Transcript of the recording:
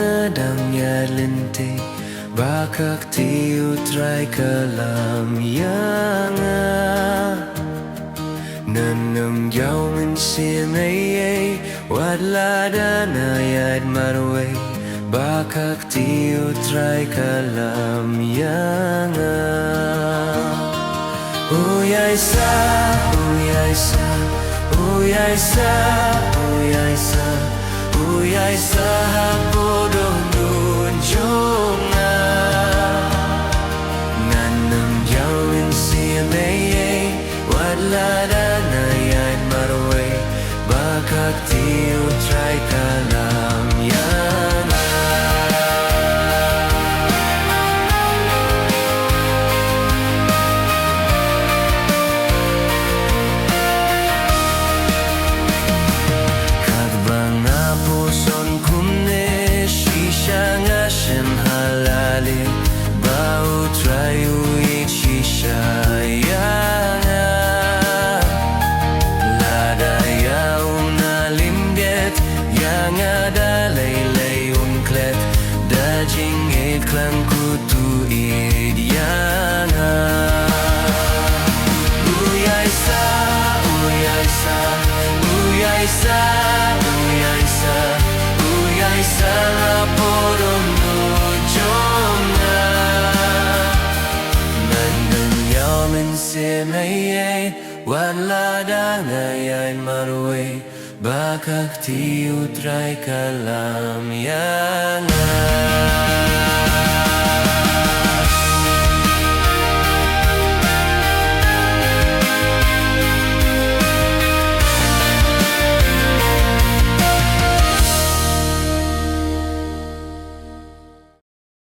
ngadangnya lente bakak tiutrai kelam yang nanam jauh mensimei wadladana yad marway bakak tiutrai kelam yang Uyaisa, uyaisa, uyaisa, uyaisa, uyaisa bodoh nunjunga nanam jauhin sileye wadladana yad marway bakak tiutrai kalam yana Shangashin halali bau trayu shisha yana lada yauna limbiet yang ada lelei unklet dajing iklan kutu id yana uyaisa uyaisa uyaisa uyaisa uyaisa bodoh nunjunga nanam yamin simeye wadladana yad marway bakak tiutrai kalam yana